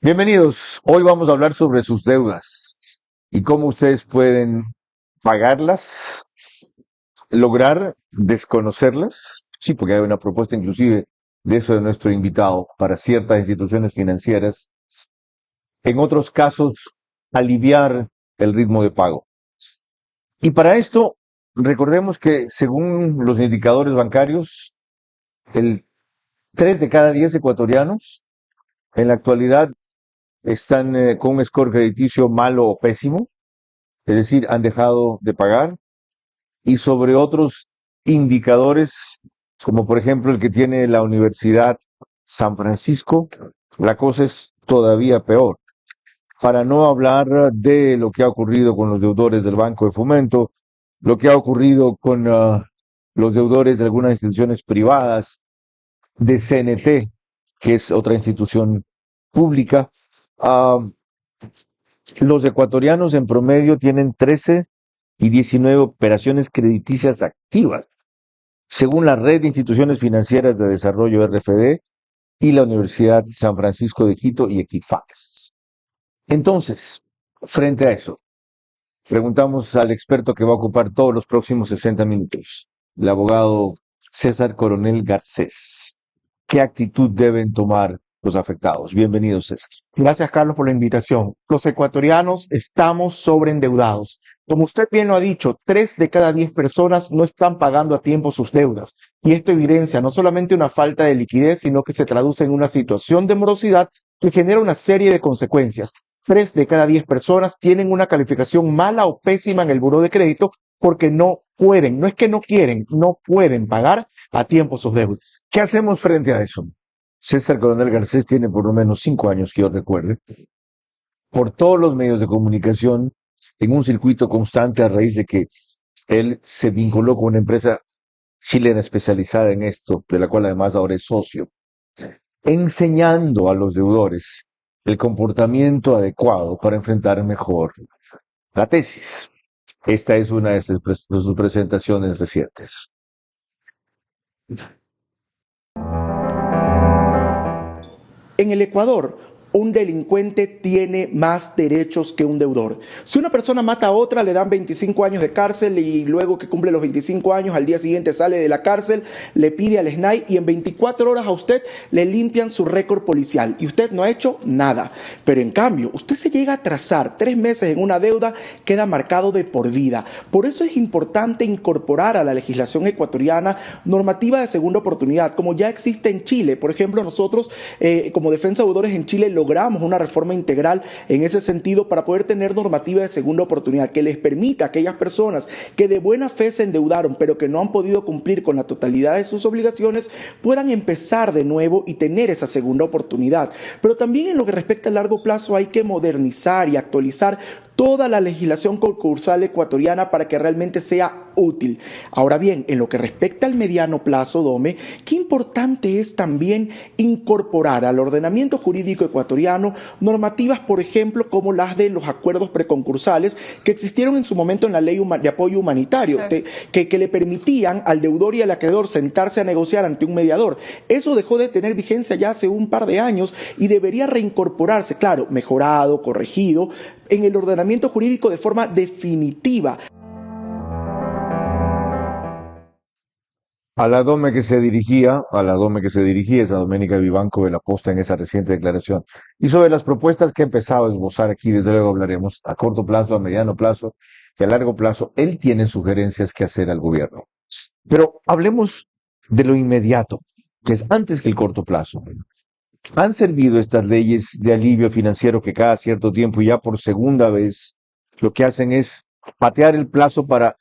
Bienvenidos. Hoy vamos a hablar sobre sus deudas y cómo ustedes pueden pagarlas, lograr desconocerlas. Sí, porque hay una propuesta inclusive de eso de nuestro invitado para ciertas instituciones financieras. En otros casos, aliviar el ritmo de pago. Y para esto, recordemos que según los indicadores bancarios, el 3 de cada 10 ecuatorianos en la actualidad están con un score crediticio malo o pésimo, es decir, han dejado de pagar, y sobre otros indicadores, como por ejemplo el que tiene la Universidad San Francisco, la cosa es todavía peor. Para no hablar de lo que ha ocurrido con los deudores del Banco de Fomento, lo que ha ocurrido con los deudores de algunas instituciones privadas, de CNT, que es otra institución pública. Ah, los ecuatorianos en promedio tienen 13 y 19 operaciones crediticias activas, según la Red de Instituciones Financieras de Desarrollo RFD y la Universidad San Francisco de Quito y Equifax. Entonces, frente a eso, preguntamos al experto que va a ocupar todos los próximos 60 minutos, el abogado César Coronel Garcés. ¿Qué actitud deben tomar los afectados? Bienvenido, César. Gracias, Carlos, por la invitación. Los ecuatorianos estamos sobreendeudados. Como usted bien lo ha dicho, 3 de cada 10 personas no están pagando a tiempo sus deudas. Y esto evidencia no solamente una falta de liquidez, sino que se traduce en una situación de morosidad que genera una serie de consecuencias. 3 de cada 10 personas tienen una calificación mala o pésima en el buró de crédito porque no pueden, no es que no quieren, no pueden pagar a tiempo sus deudas. ¿Qué hacemos frente a eso? César Coronel Garcés tiene por lo menos 5 años, que yo recuerde, por todos los medios de comunicación, en un circuito constante a raíz de que él se vinculó con una empresa chilena especializada en esto, de la cual además ahora es socio, enseñando a los deudores el comportamiento adecuado para enfrentar mejor la tesis. Esta es una de sus presentaciones recientes. En el Ecuador, un delincuente tiene más derechos que un deudor. Si una persona mata a otra, le dan 25 años de cárcel y luego que cumple los 25 años, al día siguiente sale de la cárcel, le pide al SNAI y en 24 horas a usted le limpian su récord policial y usted no ha hecho nada. Pero en cambio, usted se llega a atrasar 3 meses en una deuda, queda marcado de por vida. Por eso es importante incorporar a la legislación ecuatoriana normativa de segunda oportunidad, como ya existe en Chile. Por ejemplo, nosotros como Defensa de Deudores en Chile logramos una reforma integral en ese sentido para poder tener normativa de segunda oportunidad que les permita a aquellas personas que de buena fe se endeudaron pero que no han podido cumplir con la totalidad de sus obligaciones puedan empezar de nuevo y tener esa segunda oportunidad. Pero también en lo que respecta al largo plazo hay que modernizar y actualizar toda la legislación concursal ecuatoriana para que realmente sea útil. Ahora bien, en lo que respecta al mediano plazo, Dome, qué importante es también incorporar al ordenamiento jurídico ecuatoriano normativas, por ejemplo, como las de los acuerdos preconcursales que existieron en su momento en la ley de apoyo humanitario, que le permitían al deudor y al acreedor sentarse a negociar ante un mediador. Eso dejó de tener vigencia ya hace un par de años y debería reincorporarse, claro, mejorado, corregido, en el ordenamiento jurídico de forma definitiva. A la Dome que se dirigía, esa Doménica Vivanco de la Posta en esa reciente declaración. Y sobre las propuestas que ha empezado a esbozar aquí, desde luego hablaremos a corto plazo, a mediano plazo y a largo plazo. Él tiene sugerencias que hacer al gobierno. Pero hablemos de lo inmediato, que es antes que el corto plazo. ¿Han servido estas leyes de alivio financiero que cada cierto tiempo y ya por segunda vez lo que hacen es patear el plazo para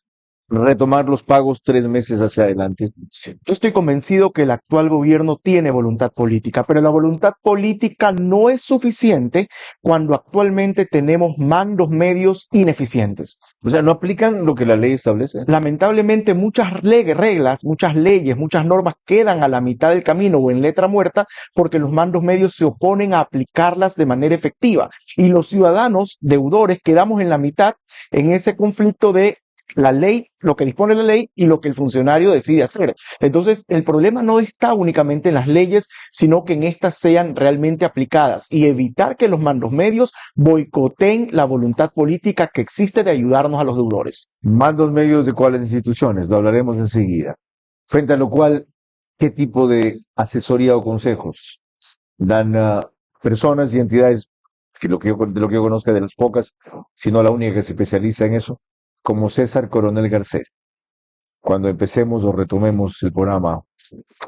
retomar los pagos 3 meses hacia adelante? Yo estoy convencido que el actual gobierno tiene voluntad política, pero la voluntad política no es suficiente cuando actualmente tenemos mandos medios ineficientes. O sea, no aplican lo que la ley establece. Lamentablemente muchas reglas, muchas leyes, muchas normas quedan a la mitad del camino o en letra muerta porque los mandos medios se oponen a aplicarlas de manera efectiva y los ciudadanos deudores quedamos en la mitad en ese conflicto de la ley, lo que dispone la ley y lo que el funcionario decide hacer. Entonces, el problema no está únicamente en las leyes, sino que en estas sean realmente aplicadas y evitar que los mandos medios boicoteen la voluntad política que existe de ayudarnos a los deudores. Mandos medios de cuáles instituciones, lo hablaremos enseguida. Frente a lo cual, ¿qué tipo de asesoría o consejos dan personas y entidades de lo que yo conozca de las pocas, sino la única que se especializa en eso, como César Coronel Garcés, cuando empecemos o retomemos el programa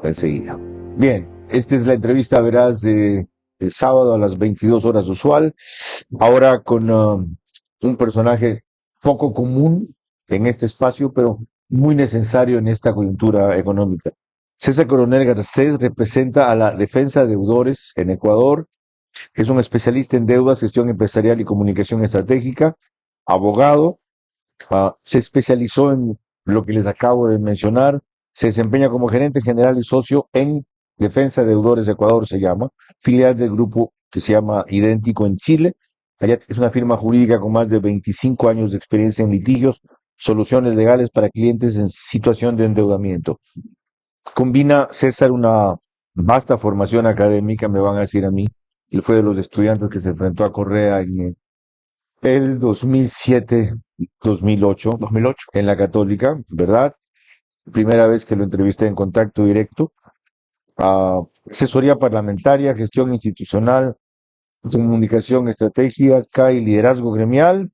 enseguida? Bien, esta es la entrevista, verás, de el sábado a las 22 horas usual, ahora con un personaje poco común en este espacio, pero muy necesario en esta coyuntura económica. César Coronel Garcés representa a la defensa de deudores en Ecuador. Es un especialista en deudas, gestión empresarial y comunicación estratégica, abogado. Se especializó en lo que les acabo de mencionar. Se desempeña como gerente general y socio en Defensa de Deudores de Ecuador, se llama, filial del grupo que se llama Idéntico en Chile. Allá es una firma jurídica con más de 25 años de experiencia en litigios, soluciones legales para clientes en situación de endeudamiento. Combina César una vasta formación académica, me van a decir a mí. Él fue de los estudiantes que se enfrentó a Correa en el 2007-2008 2008. en la Católica, ¿verdad? Primera vez que lo entrevisté en contacto directo. Asesoría parlamentaria, gestión institucional, comunicación estratégica y liderazgo gremial.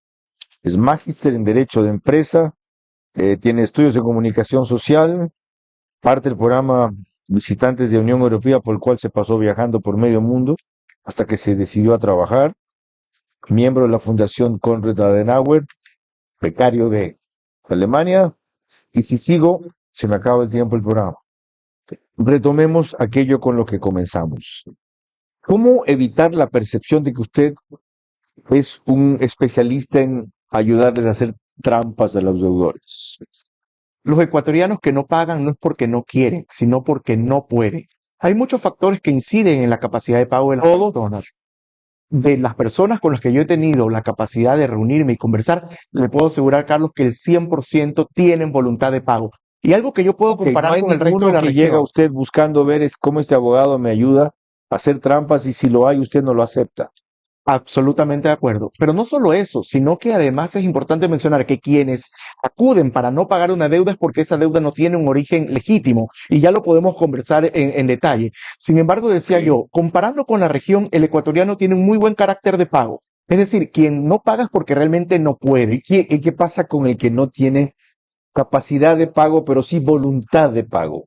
Es magíster en Derecho de Empresa. Tiene estudios de comunicación social. Parte del programa Visitantes de Unión Europea, por el cual se pasó viajando por medio mundo hasta que se decidió a trabajar. Miembro de la Fundación Konrad Adenauer, becario de Alemania. Y si sigo, se me acaba el tiempo el programa. Retomemos aquello con lo que comenzamos. ¿Cómo evitar la percepción de que usted es un especialista en ayudarles a hacer trampas a los deudores? Los ecuatorianos que no pagan no es porque no quieren, sino porque no pueden. Hay muchos factores que inciden en la capacidad de pago de las personas. De las personas con las que yo he tenido la capacidad de reunirme y conversar, le puedo asegurar, Carlos, que el 100% tienen voluntad de pago. Y algo que yo puedo Que no comparar hay con el resto de ninguno la que llega a región. usted buscando ver es cómo este abogado me ayuda a hacer trampas y si lo hay usted no lo acepta. Absolutamente de acuerdo. Pero no solo eso, sino que además es importante mencionar que quienes acuden para no pagar una deuda es porque esa deuda no tiene un origen legítimo y ya lo podemos conversar en detalle. Sin embargo, decía yo, comparando con la región, el ecuatoriano tiene un muy buen carácter de pago. Es decir, quien no paga es porque realmente no puede. ¿Y qué pasa con el que no tiene capacidad de pago, pero sí voluntad de pago?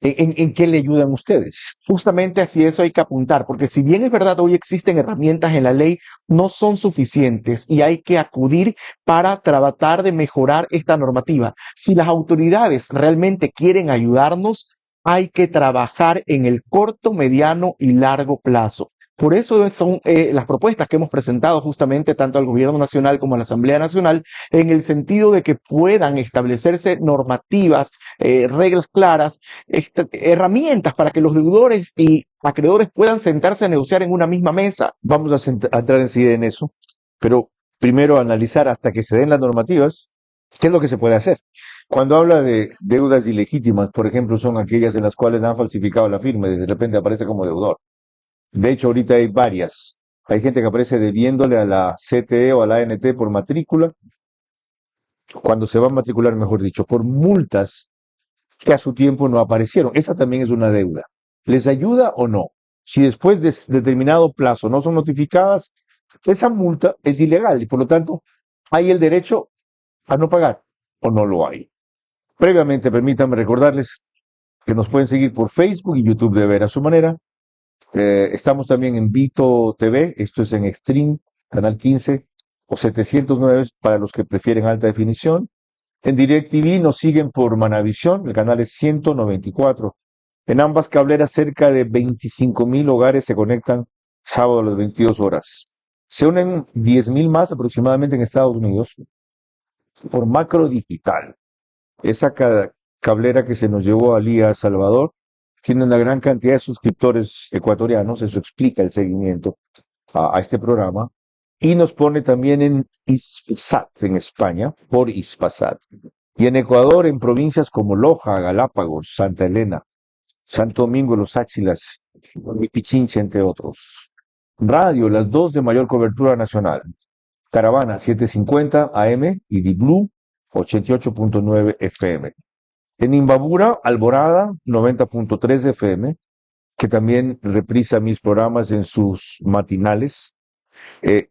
¿En qué le ayudan ustedes? Justamente así eso hay que apuntar, porque si bien es verdad hoy existen herramientas en la ley, no son suficientes y hay que acudir para tratar de mejorar esta normativa. Si las autoridades realmente quieren ayudarnos, hay que trabajar en el corto, mediano y largo plazo. Por eso son las propuestas que hemos presentado justamente tanto al Gobierno Nacional como a la Asamblea Nacional, en el sentido de que puedan establecerse normativas, reglas claras, herramientas para que los deudores y acreedores puedan sentarse a negociar en una misma mesa. Vamos a entrar enseguida en eso, pero primero analizar hasta que se den las normativas, qué es lo que se puede hacer. Cuando habla de deudas ilegítimas, por ejemplo, son aquellas en las cuales han falsificado la firma y de repente aparece como deudor. De hecho, ahorita hay varias. Hay gente que aparece debiéndole a la CTE o a la ANT por matrícula, cuando se va a matricular, mejor dicho, por multas que a su tiempo no aparecieron. Esa también es una deuda. ¿Les ayuda o no? Si después de determinado plazo no son notificadas, esa multa es ilegal y por lo tanto hay el derecho a no pagar o no lo hay. Previamente, permítanme recordarles que nos pueden seguir por Facebook y YouTube de Ver a su manera. Estamos también en Vito TV, esto es en Extreme, canal 15 o 709 para los que prefieren alta definición. En DirecTV nos siguen por Manavisión, el canal es 194. En ambas cableras cerca de 25,000 hogares se conectan sábado a las 22 horas. Se unen 10,000 más aproximadamente en Estados Unidos por Macro Digital. Esa cablera que se nos llevó allí a Salvador tiene una gran cantidad de suscriptores ecuatorianos, eso explica el seguimiento a este programa. y nos pone también en Ispasat, en España, por Ispasat. Y en Ecuador, en provincias como Loja, Galápagos, Santa Elena, Santo Domingo, Los Áchilas y Pichincha, entre otros. Radio, las dos de mayor cobertura nacional. Caravana 750 AM y Di Blue 88.9 FM. En Imbabura, Alborada 90.3 FM, que también reprisa mis programas en sus matinales. Eh,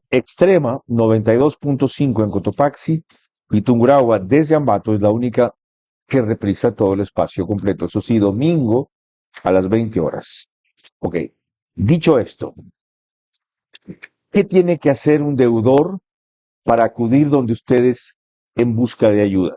Extrema 92.5 en Cotopaxi y Tungurahua desde Ambato es la única que reprisa todo el espacio completo. Eso sí, domingo a las 20 horas. Ok, dicho esto, ¿qué tiene que hacer un deudor para acudir donde ustedes en busca de ayuda?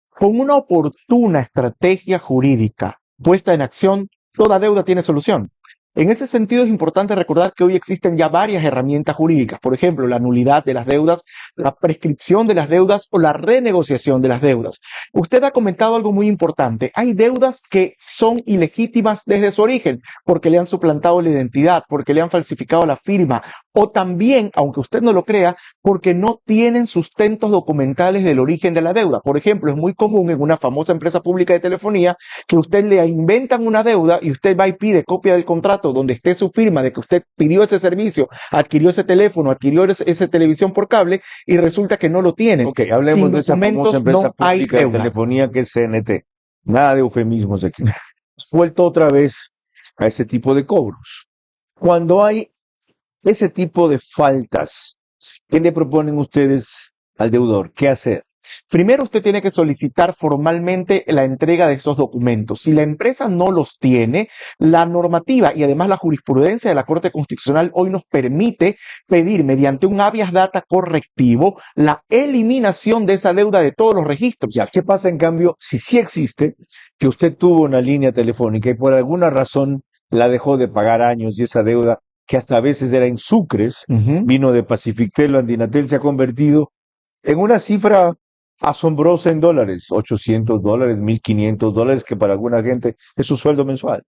Con una oportuna estrategia jurídica puesta en acción, toda deuda tiene solución. En ese sentido es importante recordar que hoy existen ya varias herramientas jurídicas, por ejemplo, la nulidad de las deudas, la prescripción de las deudas o la renegociación de las deudas. Usted ha comentado algo muy importante. Hay deudas que son ilegítimas desde su origen, porque le han suplantado la identidad, porque le han falsificado la firma, o también, aunque usted no lo crea, porque no tienen sustentos documentales del origen de la deuda. Por ejemplo, es muy común en una famosa empresa pública de telefonía que usted le inventan una deuda y usted va y pide copia del contrato donde esté su firma de que usted pidió ese servicio, adquirió ese teléfono, adquirió esa televisión por cable y resulta que no lo tienen. Ok, hablemos Sin de esa famosa documentos empresa no hay pública de deuda. telefonía que es CNT. Nada de eufemismos aquí. Vuelto otra vez a ese tipo de cobros. Cuando hay ese tipo de faltas, ¿qué le proponen ustedes al deudor? ¿Qué hacer? Primero usted tiene que solicitar formalmente la entrega de esos documentos. Si la empresa no los tiene, la normativa y además la jurisprudencia de la Corte Constitucional hoy nos permite pedir mediante un habeas data correctivo la eliminación de esa deuda de todos los registros. Ya, ¿qué pasa en cambio si sí existe que usted tuvo una línea telefónica y por alguna razón la dejó de pagar años y esa deuda, que hasta a veces era en sucres, vino de Pacifictel o Andinatel, se ha convertido en una cifra asombrosa en dólares, $800, $1,500, que para alguna gente es su sueldo mensual?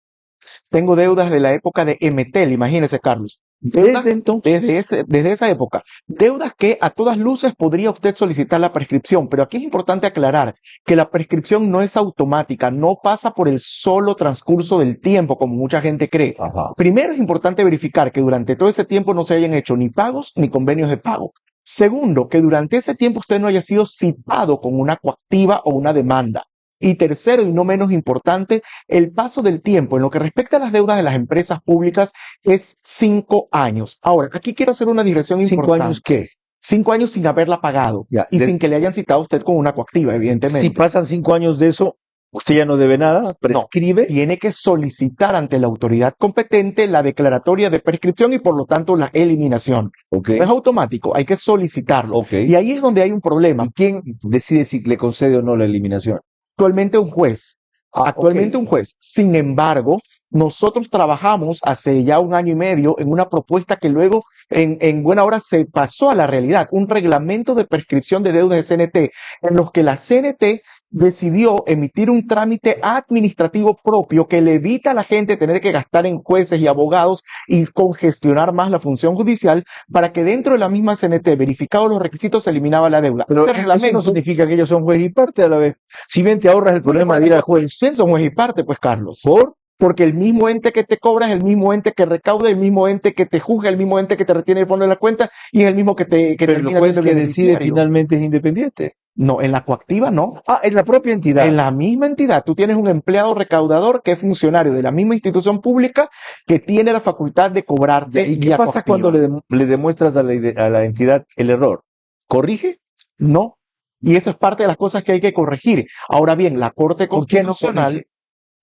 Tengo deudas de la época de Emetel, imagínese, Carlos. Deudas Desde entonces, desde esa época. Deudas que a todas luces podría usted solicitar la prescripción, pero aquí es importante aclarar que la prescripción no es automática, no pasa por el solo transcurso del tiempo, como mucha gente cree. ajá, Primero es importante verificar que durante todo ese tiempo no se hayan hecho ni pagos ni convenios de pago. Segundo, que durante ese tiempo usted no haya sido citado con una coactiva o una demanda. Y tercero, y no menos importante, el paso del tiempo en lo que respecta a las deudas de las empresas públicas es 5 años. Ahora, aquí quiero hacer una digresión ¿5 importante. años qué? 5 años sin haberla pagado Ya, y sin que le hayan citado a usted con una coactiva, si evidentemente. pasan 5 años de eso, usted ya no debe nada, No, prescribe. tiene que solicitar ante la autoridad competente la declaratoria de prescripción y por lo tanto la eliminación. Ok, No es automático, hay que solicitarlo. ok. Y ahí es donde hay un problema. ¿Y quién decide si le concede o no la eliminación? Actualmente un juez. Ah, Actualmente ok. un juez. Sin embargo, nosotros trabajamos hace ya 1 año y medio en una propuesta que luego en buena hora se pasó a la realidad, un reglamento de prescripción de deudas de CNT, en los que la CNT decidió emitir un trámite administrativo propio que le evita a la gente tener que gastar en jueces y abogados y congestionar más la función judicial para que dentro de la misma CNT, verificados los requisitos, se eliminaba la deuda. Pero Ese eso no reglamento, significa que ellos son juez y parte a la vez. Si bien te ahorras el problema de ir al juez, ustedes son juez y parte, pues, Carlos. ¿por? Porque el mismo ente que te cobra es el mismo ente que recauda, el mismo ente que te juzga, el mismo ente que te retiene el fondo de la cuenta y es el mismo que Pero el termina juez siendo que el decide beneficiario. finalmente es independiente. No, en la coactiva no. Ah, es la propia entidad. En la misma entidad, tú tienes un empleado recaudador que es funcionario de la misma institución pública que tiene la facultad de cobrarte ¿Y qué vía pasa coactiva. cuando le demuestras a la entidad el error? ¿Corrige? No. Y eso es parte de las cosas que hay que corregir. Ahora bien, la Corte ¿Por qué no Constitucional, corrige?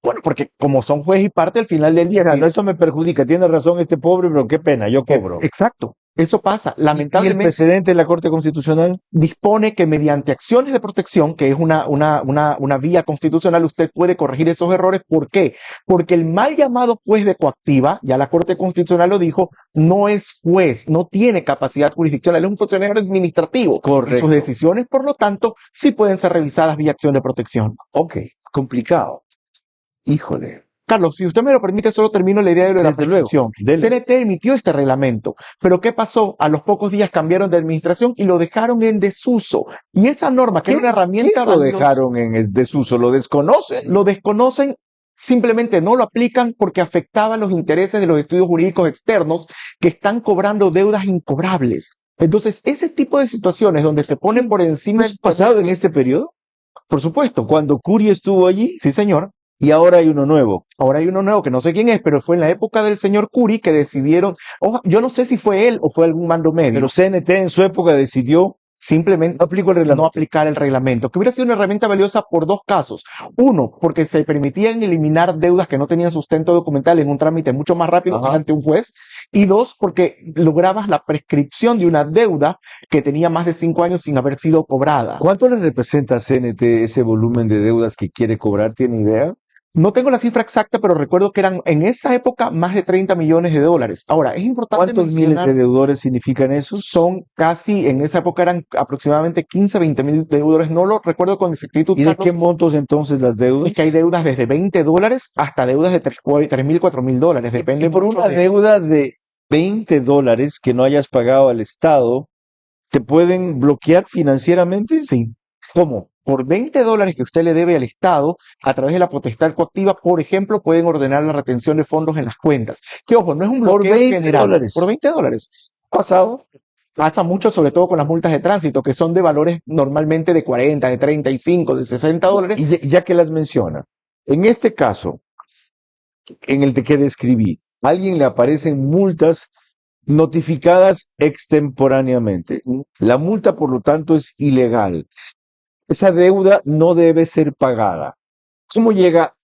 bueno, porque como son juez y parte, al final del día, Mira, no, eso me perjudica. Tiene razón este pobre, pero qué pena, yo cobro. exacto, eso pasa. ¿Y el Lamentablemente precedente de la Corte Constitucional? dispone que mediante acciones de protección, que es una vía constitucional, usted puede corregir esos errores. ¿Por qué? Porque el mal llamado juez de coactiva, ya la Corte Constitucional lo dijo, no es juez, no tiene capacidad jurisdiccional, es un funcionario administrativo. Correcto. Y sus decisiones, por lo tanto, sí pueden ser revisadas vía acción de protección. Ok, complicado. Híjole. Carlos, si usted me lo permite, solo termino la idea de lo de la Desde luego, prescripción. dele. CNT emitió este reglamento, pero ¿qué pasó? A los pocos días cambiaron de administración y lo dejaron en desuso. Y esa norma, que era una herramienta ¿Quién lo valiosa, dejaron en desuso? ¿Lo desconocen? lo desconocen, simplemente no lo aplican porque afectaba los intereses de los estudios jurídicos externos que están cobrando deudas incobrables. Entonces, ese tipo de situaciones donde se ponen por encima ¿No del es pasado en este periodo? por supuesto, Cuando Curi estuvo allí sí señor, y ahora hay uno nuevo. ahora hay uno nuevo que no sé quién es, pero fue en la época del señor Curi que decidieron, yo no sé si fue él o fue algún mando medio, Pero CNT en su época decidió simplemente no aplicó el no reglamento. aplicar el reglamento, que hubiera sido una herramienta valiosa por dos casos. Uno, porque se permitían eliminar deudas que no tenían sustento documental en un trámite mucho más rápido Ajá. ante un juez. Y dos, porque lograbas la prescripción de una deuda que tenía más de 5 años sin haber sido cobrada. ¿Cuánto le representa a CNT ese volumen de deudas que quiere cobrar? ¿Tiene idea? No tengo la cifra exacta, pero recuerdo que eran en esa época más de 30 millones de dólares. Ahora, es importante ¿Cuántos miles mencionar, de deudores significan esos? son casi, en esa época eran aproximadamente 15, 20 mil deudores. No lo recuerdo con exactitud, ¿Y de Carlos. qué montos entonces las deudas? Es que hay deudas desde 20 dólares hasta deudas de 3 mil, 4 mil dólares. Depende Y por mucho una de... deuda de $20 que no hayas pagado al Estado, ¿te pueden bloquear financieramente? Sí. ¿Cómo? Por 20 dólares que usted le debe al Estado, a través de la potestad coactiva, por ejemplo, pueden ordenar la retención de fondos en las cuentas. Que ojo, no es un Por bloqueo 20 general. dólares. Por 20 dólares. Pasado. Pasa mucho, sobre todo con las multas de tránsito, que son de valores normalmente de 40, de 35, de 60 dólares. Y ya que las menciona, en este caso, en el de que describí, a alguien le aparecen multas notificadas extemporáneamente. La multa, por lo tanto, es ilegal. Esa deuda no debe ser pagada. ¿Cómo llega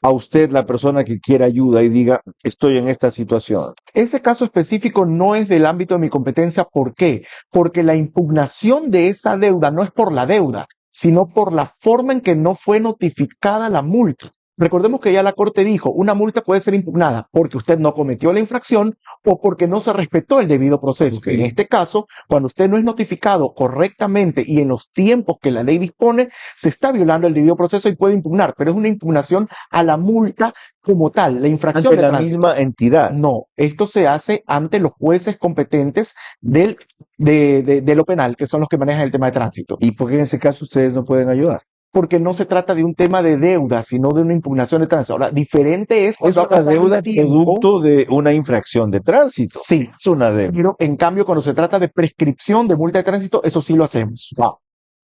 a usted la persona que quiere ayuda y diga, estoy en esta situación? Ese caso específico no es del ámbito de mi competencia. ¿Por qué? Porque la impugnación de esa deuda no es por la deuda, sino por la forma en que no fue notificada la multa. Recordemos que ya la Corte dijo, una multa puede ser impugnada porque usted no cometió la infracción o porque no se respetó el debido proceso. Ok. En este caso, cuando usted no es notificado correctamente y en los tiempos que la ley dispone, se está violando el debido proceso y puede impugnar, pero es una impugnación a la multa como tal, la infracción Ante de la tránsito. misma entidad. No, esto se hace ante los jueces competentes de lo penal, que son los que manejan el tema de tránsito. ¿Y por qué en ese caso ustedes no pueden ayudar? Porque no se trata de un tema de deuda, sino de una impugnación de tránsito. Ahora, diferente es Es cuando ha una pasado el deuda tiempo. producto de una infracción de tránsito. Sí, Es una deuda. pero en cambio, cuando se trata de prescripción de multa de tránsito, eso sí lo hacemos.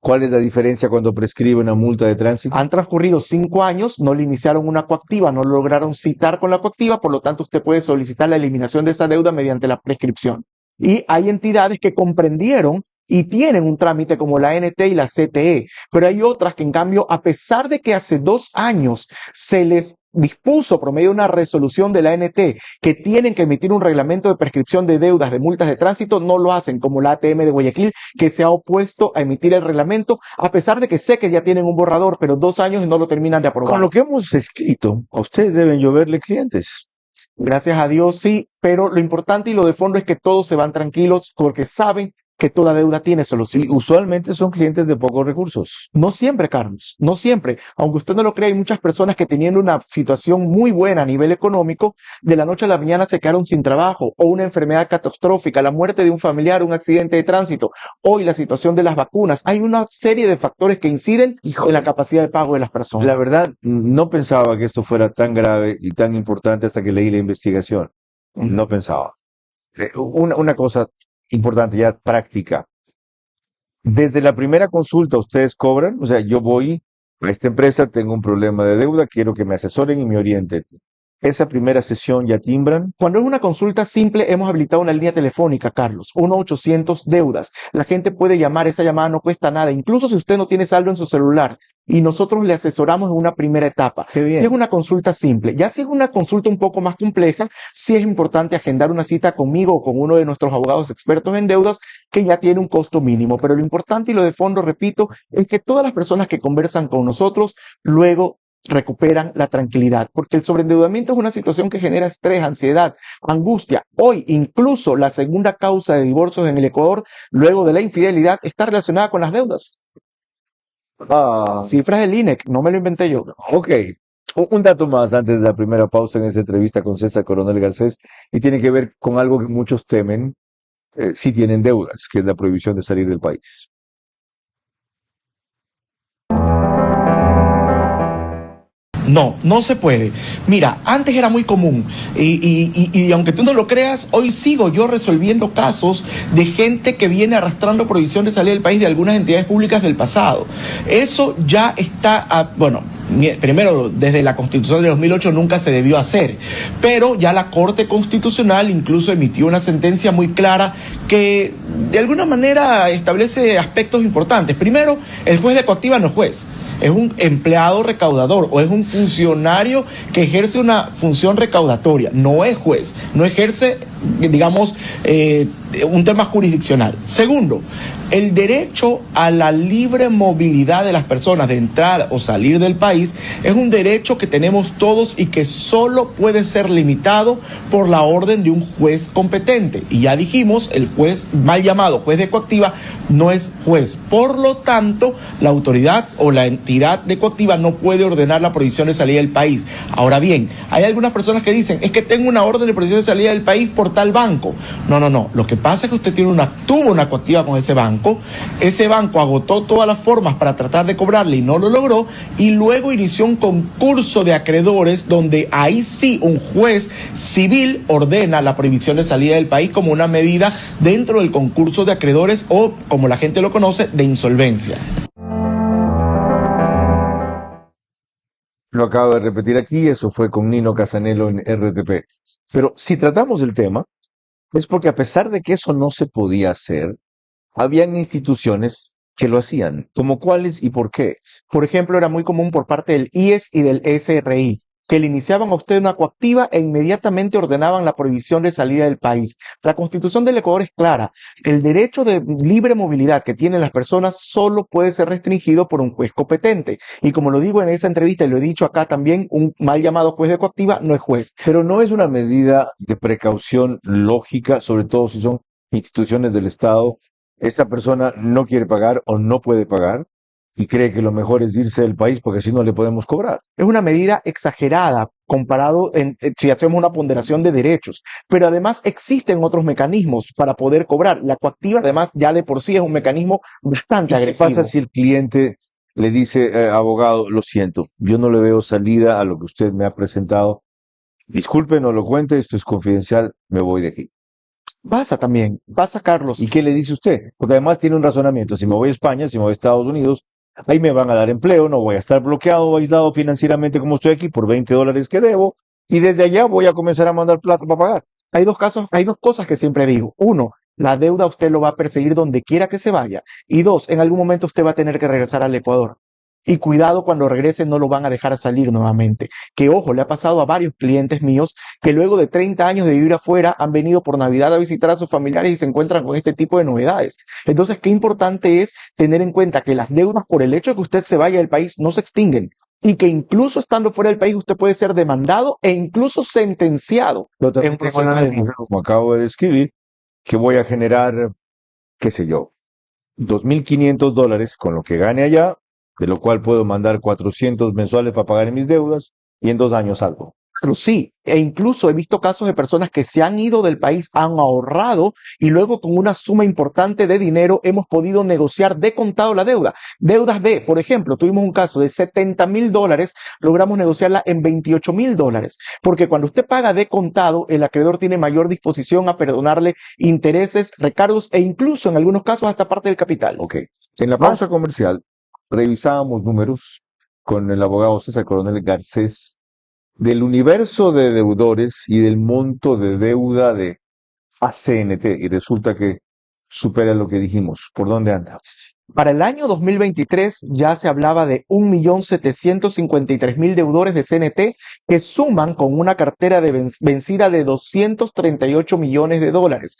¿Cuál es la diferencia cuando prescribe una multa de tránsito? Han transcurrido 5 años, no le iniciaron una coactiva, no lo lograron citar con la coactiva, por lo tanto usted puede solicitar la eliminación de esa deuda mediante la prescripción. Y hay entidades que comprendieron y tienen un trámite como la ANT y la CTE, pero hay otras que en cambio, a pesar de que hace 2 años se les dispuso por medio de una resolución de la ANT que tienen que emitir un reglamento de prescripción de deudas de multas de tránsito, no lo hacen, como la ATM de Guayaquil, que se ha opuesto a emitir el reglamento, a pesar de que sé que ya tienen un borrador, pero 2 años y no lo terminan de aprobar. Con lo que hemos escrito, a ustedes deben lloverle clientes. Gracias a Dios, sí, pero lo importante y lo de fondo es que todos se van tranquilos porque saben que toda deuda tiene solución. Y usualmente son clientes de pocos recursos. No siempre, Carlos, no siempre. Aunque usted no lo crea, hay muchas personas que teniendo una situación muy buena a nivel económico, de la noche a la mañana se quedaron sin trabajo o una enfermedad catastrófica, la muerte de un familiar, un accidente de tránsito, hoy la situación de las vacunas. Hay una serie de factores que inciden en la capacidad de pago de las personas. La verdad, no pensaba que esto fuera tan grave y tan importante hasta que leí la investigación. No pensaba. Una cosa importante, ya práctica. Desde la primera consulta, ustedes cobran, o sea, yo voy a esta empresa, tengo un problema de deuda, quiero que me asesoren y me orienten. Esa primera sesión ya timbran. Cuando es una consulta simple, hemos habilitado una línea telefónica, Carlos, 1-800 deudas. La gente puede llamar, esa llamada no cuesta nada, incluso si usted no tiene saldo en su celular. Y nosotros le asesoramos en una primera etapa. Qué bien. Si es una consulta simple, ya si es una consulta un poco más compleja, sí es importante agendar una cita conmigo o con uno de nuestros abogados expertos en deudas que ya tiene un costo mínimo. Pero lo importante y lo de fondo, repito, es que todas las personas que conversan con nosotros luego recuperan la tranquilidad, porque el sobreendeudamiento es una situación que genera estrés, ansiedad, angustia. Hoy, incluso la segunda causa de divorcios en el Ecuador, luego de la infidelidad, está relacionada con las deudas. Cifras del INEC, no me lo inventé yo. Ok, Un dato más antes de la primera pausa en esta entrevista con César Coronel Garcés, y tiene que ver con algo que muchos temen si tienen deudas, que es la prohibición de salir del país. No, no se puede. Mira, antes era muy común y aunque tú no lo creas, hoy sigo yo resolviendo casos de gente que viene arrastrando prohibición de salir del país de algunas entidades públicas del pasado. Eso ya está, bueno, primero, desde la Constitución de 2008 nunca se debió hacer, pero ya la Corte Constitucional incluso emitió una sentencia muy clara que de alguna manera establece aspectos importantes. Primero, el juez de coactiva no es juez. Es un empleado recaudador o es un funcionario que ejerce una función recaudatoria, no es juez, no ejerce, digamos, un tema jurisdiccional. Segundo, el derecho a la libre movilidad de las personas de entrar o salir del país es un derecho que tenemos todos y que solo puede ser limitado por la orden de un juez competente. Y ya dijimos, el juez mal llamado juez de coactiva no es juez. Por lo tanto, la autoridad o la entidad de coactiva no puede ordenar la prohibición de salida del país. Ahora bien, hay algunas personas que dicen, es que tengo una orden de prohibición de salida del país por tal banco. No. Lo que pasa es que usted tuvo una coactiva con ese banco agotó todas las formas para tratar de cobrarle y no lo logró, y luego inició un concurso de acreedores donde ahí sí un juez civil ordena la prohibición de salida del país como una medida dentro del concurso de acreedores o, como la gente lo conoce, de insolvencia. Lo acabo de repetir aquí, eso fue con Nino Casanelo en RTP. Pero si tratamos el tema, es porque a pesar de que eso no se podía hacer, habían instituciones que lo hacían. ¿Como cuáles y por qué? Por ejemplo, era muy común por parte del IES y del SRI, que le iniciaban a usted una coactiva e inmediatamente ordenaban la prohibición de salida del país. La Constitución del Ecuador es clara. El derecho de libre movilidad que tienen las personas solo puede ser restringido por un juez competente. Y como lo digo en esa entrevista y lo he dicho acá también, un mal llamado juez de coactiva no es juez. Pero no es una medida de precaución lógica, sobre todo si son instituciones del Estado. Esta persona no quiere pagar o no puede pagar y cree que lo mejor es irse del país porque así no le podemos cobrar. Es una medida exagerada comparado si hacemos una ponderación de derechos, pero además existen otros mecanismos para poder cobrar. La coactiva además ya de por sí es un mecanismo bastante ¿Y qué agresivo. pasa si el cliente le dice, abogado, lo siento, yo no le veo salida a lo que usted me ha presentado? Disculpe, no lo cuente, esto es confidencial, me voy de aquí. Pasa Carlos. ¿Y qué le dice usted? Porque además tiene un razonamiento. Si me voy a España, si me voy a Estados Unidos, ahí me van a dar empleo, no voy a estar bloqueado o aislado financieramente como estoy aquí por $20 que debo, y desde allá voy a comenzar a mandar plata para pagar. Hay dos cosas que siempre digo. Uno, la deuda usted lo va a perseguir donde quiera que se vaya. Y dos, en algún momento usted va a tener que regresar al Ecuador. Y cuidado cuando regrese, no lo van a dejar salir nuevamente. Que ojo, le ha pasado a varios clientes míos que luego de 30 años de vivir afuera han venido por Navidad a visitar a sus familiares y se encuentran con este tipo de novedades. Entonces, qué importante es tener en cuenta que las deudas por el hecho de que usted se vaya del país no se extinguen. Y que incluso estando fuera del país usted puede ser demandado e incluso sentenciado. Yo también tengo la deuda, como acabo de describir, que voy a generar, qué sé yo, $2.500 con lo que gane allá, de lo cual puedo mandar 400 mensuales para pagar mis deudas y en 2 años algo. Pero sí, e incluso he visto casos de personas que se han ido del país, han ahorrado y luego con una suma importante de dinero hemos podido negociar de contado la deuda. Deudas por ejemplo, tuvimos un caso de $70.000, logramos negociarla en $28.000, porque cuando usted paga de contado, el acreedor tiene mayor disposición a perdonarle intereses, recargos e incluso en algunos casos hasta parte del capital. Ok, en la pausa comercial revisábamos números con el abogado César Coronel Garcés del universo de deudores y del monto de deuda de ACNT, y resulta que supera lo que dijimos. ¿Por dónde anda? Para el año 2023 ya se hablaba de 1.753.000 deudores de CNT que suman con una cartera de vencida de $238 millones.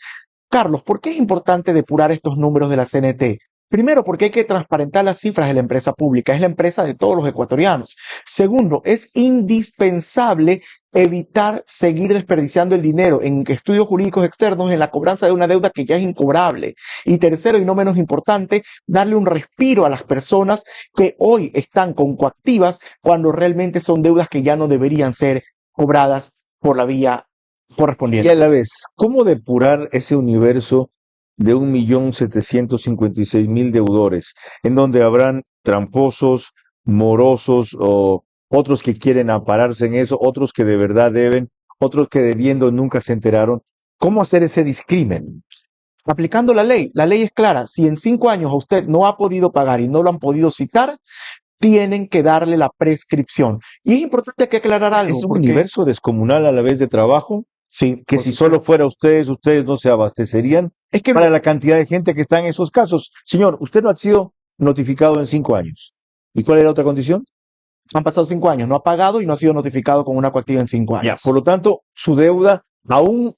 Carlos, ¿por qué es importante depurar estos números de la CNT? Primero, porque hay que transparentar las cifras de la empresa pública, es la empresa de todos los ecuatorianos. Segundo, es indispensable evitar seguir desperdiciando el dinero en estudios jurídicos externos, en la cobranza de una deuda que ya es incobrable. Y tercero, y no menos importante, darle un respiro a las personas que hoy están con coactivas cuando realmente son deudas que ya no deberían ser cobradas por la vía Y correspondiente. a la vez, ¿cómo depurar ese universo de 1.756.000 deudores, en donde habrán tramposos, morosos o otros que quieren ampararse en eso, otros que de verdad deben, otros que debiendo nunca se enteraron? ¿Cómo hacer ese discrimen? Aplicando la ley es clara. Si en 5 años a usted no ha podido pagar y no lo han podido citar, tienen que darle la prescripción. Y es importante que aclarar algo, Es un porque universo descomunal a la vez de trabajo, sí, que si solo fuera ustedes no se abastecerían es que para la cantidad de gente que está en esos casos. Señor, usted no ha sido notificado en 5 años. ¿Y cuál era la otra condición? han pasado 5 años, no ha pagado y no ha sido notificado con una coactiva en 5 Ya, años. por lo tanto, su deuda, aún